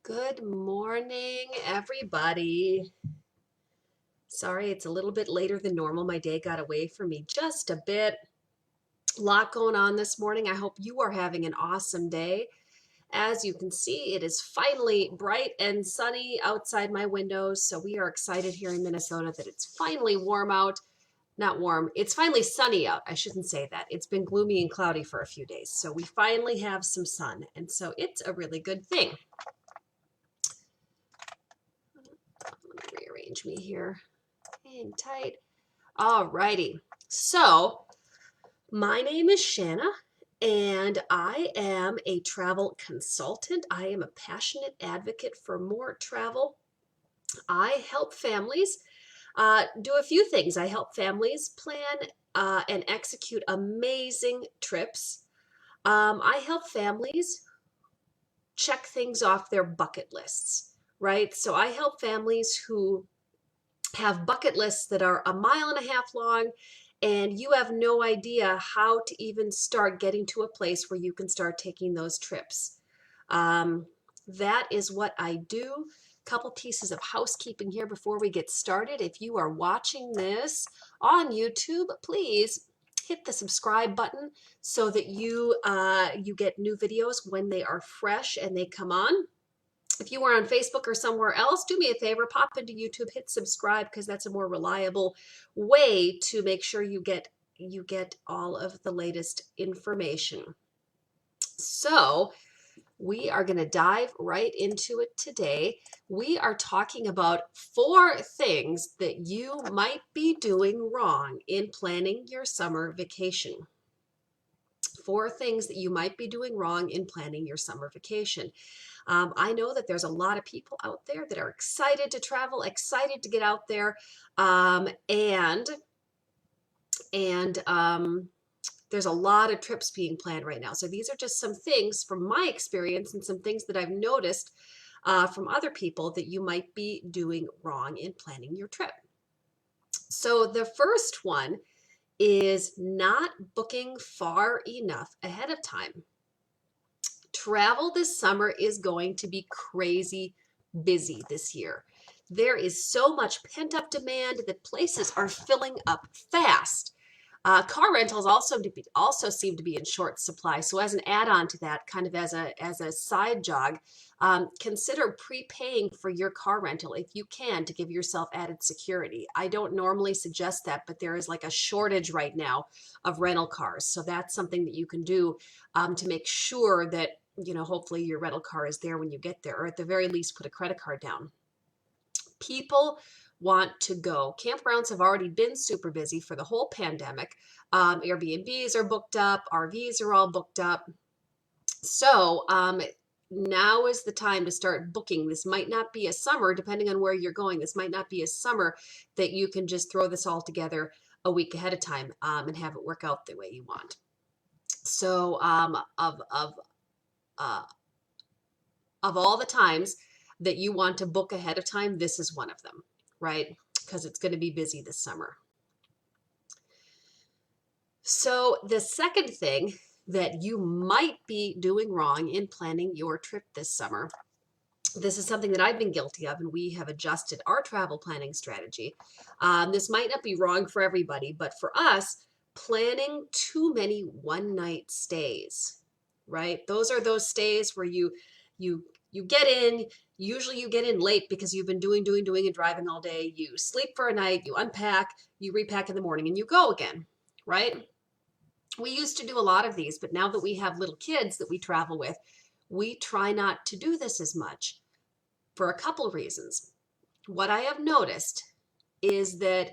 Good morning, everybody. Sorry, it's a little bit later than normal. My day got away from me just a bit. Lot going on this morning. I hope you are having an awesome day. As you can see, it is finally bright and sunny outside my windows. So we are excited here in Minnesota that it's finally warm out. Not warm, it's finally sunny out. I shouldn't say that. It's been gloomy and cloudy for a few days. So we finally have some sun. And so it's a really good thing. Let me rearrange me here. Hang tight. All righty. So, my name is Shanna, and I am a travel consultant. I am a passionate advocate for more travel. I help families do a few things. I help families plan and execute amazing trips. I help families check things off their bucket lists, right? So, I help families who have bucket lists that are a mile and a half long, and you have no idea how to even start getting to a place where you can start taking those trips. That is what I do. Couple pieces of housekeeping here before we get started. If you are watching this on YouTube, please hit the subscribe button so that you get new videos when they are fresh and they come on. If you are on Facebook or somewhere else, do me a favor, pop into YouTube, hit subscribe, because that's a more reliable way to make sure you get all of the latest information. So, we are going to dive right into it today. We are talking about 4 things that you might be doing wrong in planning your summer vacation. 4 things that you might be doing wrong in planning your summer vacation. I know that there's a lot of people out there that are excited to travel, excited to get out there, and there's a lot of trips being planned right now. So these are just some things from my experience and some things that I've noticed from other people that you might be doing wrong in planning your trip. So the first one is not booking far enough ahead of time. Travel this summer is going to be crazy busy this year. There is so much pent up demand that places are filling up fast. Car rentals also seem to be in short supply. So as an add-on to that, kind of as a side jog, consider prepaying for your car rental if you can to give yourself added security. I don't normally suggest that, but there is like a shortage right now of rental cars. So that's something that you can do to make sure that hopefully your rental car is there when you get there, or at the very least put a credit card down. People want to go. Campgrounds have already been super busy for the whole pandemic. Airbnbs are booked up, RVs are all booked up. So now is the time to start booking. This might not be a summer, depending on where you're going. This might not be a summer that you can just throw this all together a week ahead of time and have it work out the way you want. So uh, of all the times that you want to book ahead of time, this is one of them, right? Because it's going to be busy this summer. So the second thing that you might be doing wrong in planning your trip this summer, this is something that I've been guilty of, and we have adjusted our travel planning strategy. This might not be wrong for everybody, but for us, planning too many one-night stays, right? Those are those stays where you get in. Usually you get in late because you've been doing and driving all day. You sleep for a night, you unpack, you repack in the morning, and you go again, right? We used to do a lot of these, but now that we have little kids that we travel with, we try not to do this as much for a couple reasons. What I have noticed is that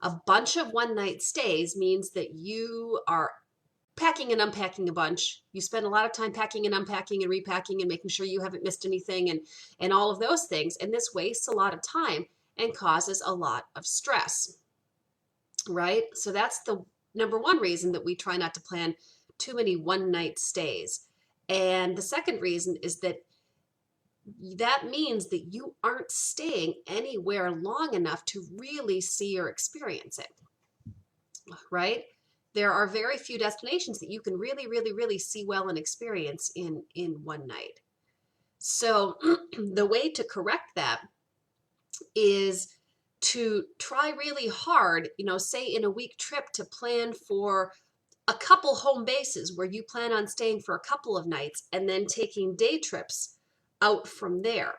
a bunch of one-night stays means that you are packing and unpacking a bunch. You spend a lot of time packing and unpacking and repacking and making sure you haven't missed anything and all of those things. And this wastes a lot of time and causes a lot of stress, right? So that's the number one reason that we try not to plan too many one-night stays. And the second reason is that means that you aren't staying anywhere long enough to really see or experience it, right? There are very few destinations that you can really see well and experience in one night. So the way to correct that is to try really hard, say in a week trip, to plan for a couple home bases where you plan on staying for a couple of nights and then taking day trips out from there.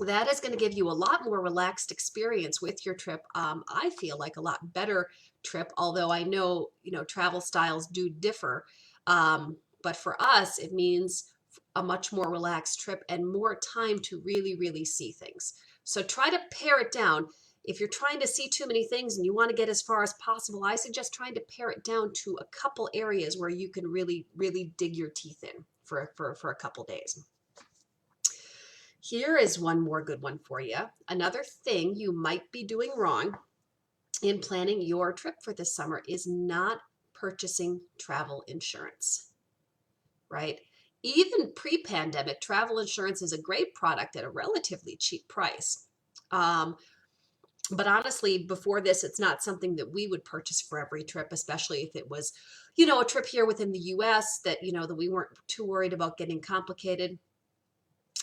That is going to give you a lot more relaxed experience with your trip. I feel like a lot better trip, although I know, travel styles do differ. But for us, it means a much more relaxed trip and more time to really, really see things. So try to pare it down. If you're trying to see too many things and you want to get as far as possible, I suggest trying to pare it down to a couple areas where you can really, really dig your teeth in for a couple days. Here is one more good one for you. Another thing you might be doing wrong in planning your trip for this summer is not purchasing travel insurance, right? Even pre-pandemic, travel insurance is a great product at a relatively cheap price. But honestly, before this, it's not something that we would purchase for every trip, especially if it was, a trip here within the US that, that we weren't too worried about getting complicated.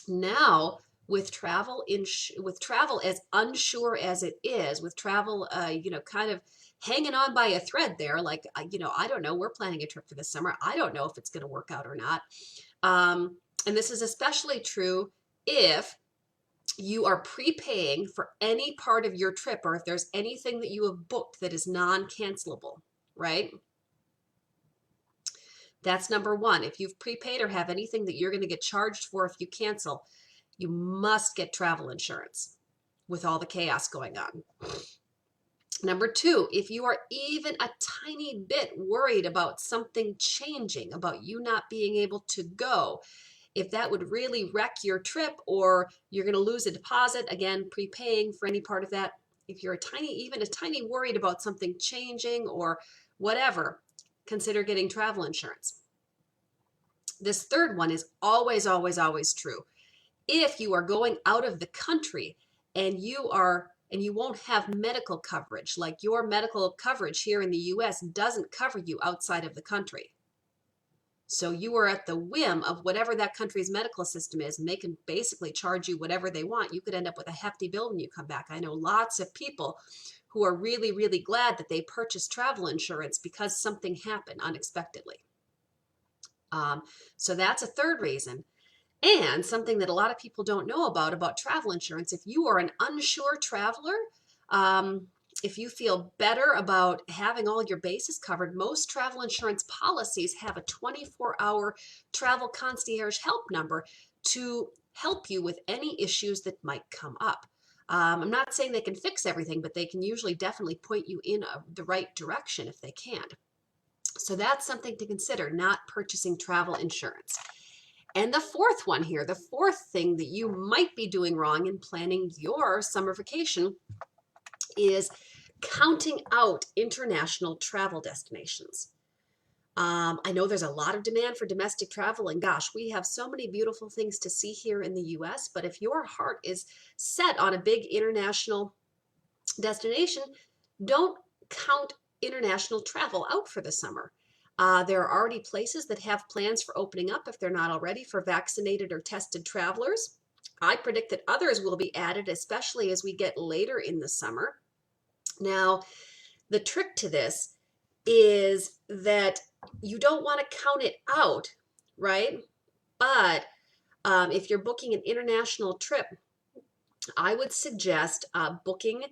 Now, with travel as unsure as it is, with travel, kind of hanging on by a thread there, like, I don't know, we're planning a trip for this summer. I don't know if it's going to work out or not. And this is especially true if you are prepaying for any part of your trip, or if there's anything that you have booked that is non-cancelable, right? That's number one. If you've prepaid or have anything that you're going to get charged for if you cancel, you must get travel insurance with all the chaos going on. Number two, if you are even a tiny bit worried about something changing, about you not being able to go, if that would really wreck your trip, or you're going to lose a deposit, again, prepaying for any part of that, if you're even a tiny worried about something changing or whatever, consider getting travel insurance. This third one is always, always, always true. If you are going out of the country and you won't have medical coverage, like your medical coverage here in the US doesn't cover you outside of the country. So you are at the whim of whatever that country's medical system is, and they can basically charge you whatever they want. You could end up with a hefty bill when you come back. I know lots of people who are really, really glad that they purchased travel insurance because something happened unexpectedly. So that's a third reason. And something that a lot of people don't know about travel insurance, if you are an unsure traveler, if you feel better about having all your bases covered, most travel insurance policies have a 24-hour travel concierge help number to help you with any issues that might come up. I'm not saying they can fix everything, but they can usually definitely point you in the right direction if they can. So that's something to consider, not purchasing travel insurance. And the fourth one here, the fourth thing that you might be doing wrong in planning your summer vacation is counting out international travel destinations. I know there's a lot of demand for domestic travel, and gosh, we have so many beautiful things to see here in the US, but if your heart is set on a big international destination, don't count international travel out for the summer. There are already places that have plans for opening up, if they're not already, for vaccinated or tested travelers. I predict that others will be added, especially as we get later in the summer. Now, the trick to this is that you don't want to count it out, right? But if you're booking an international trip, I would suggest booking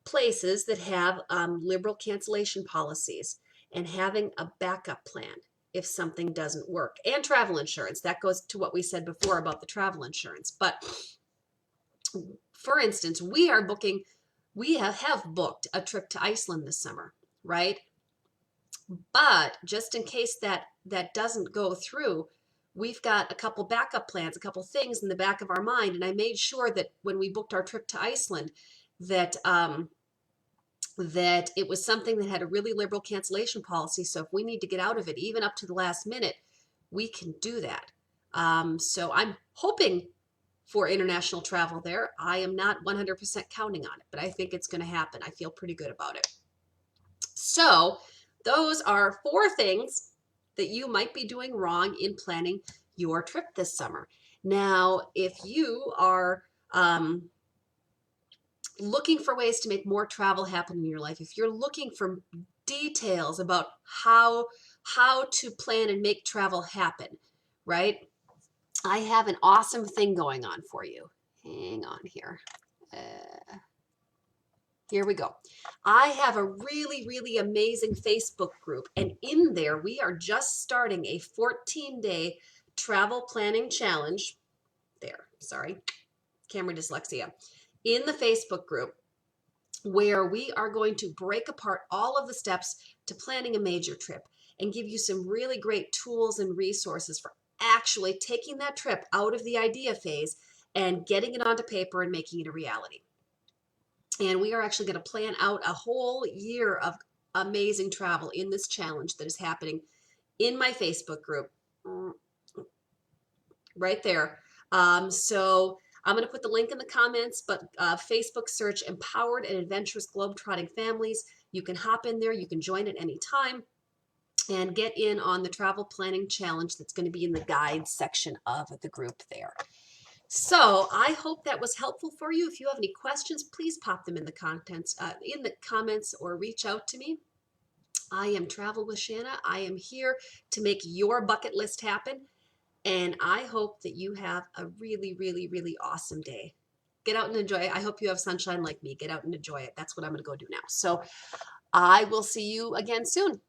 places that have liberal cancellation policies and having a backup plan if something doesn't work, and travel insurance. That goes to what we said before about the travel insurance. But for instance, we have booked a trip to Iceland this summer, right? But just in case that doesn't go through, we've got a couple backup plans, a couple things in the back of our mind. And I made sure that when we booked our trip to Iceland, that it was something that had a really liberal cancellation policy. So if we need to get out of it, even up to the last minute, we can do that. So I'm hoping for international travel there. I am not 100% counting on it, but I think it's going to happen. I feel pretty good about it. So those are 4 things that you might be doing wrong in planning your trip this summer. Now, if you are looking for ways to make more travel happen in your life, if you're looking for details about how to plan and make travel happen, right? I have an awesome thing going on for you. Hang on here. Here we go. I have a really, really amazing Facebook group, and in there we are just starting a 14-day travel planning challenge. There, sorry, camera dyslexia. In the Facebook group, where we are going to break apart all of the steps to planning a major trip and give you some really great tools and resources for actually taking that trip out of the idea phase and getting it onto paper and making it a reality. And we are actually going to plan out a whole year of amazing travel in this challenge that is happening in my Facebook group right there. So I'm going to put the link in the comments, but Facebook search Empowered and Adventurous Globetrotting Families. You can hop in there. You can join at any time and get in on the travel planning challenge that's going to be in the guides section of the group there. So I hope that was helpful for you. If you have any questions, please pop them in the comments or reach out to me. I am Travel with Shanna. I am here to make your bucket list happen. And I hope that you have a really, really, really awesome day. Get out and enjoy it. I hope you have sunshine like me. Get out and enjoy it. That's what I'm going to go do now. So I will see you again soon.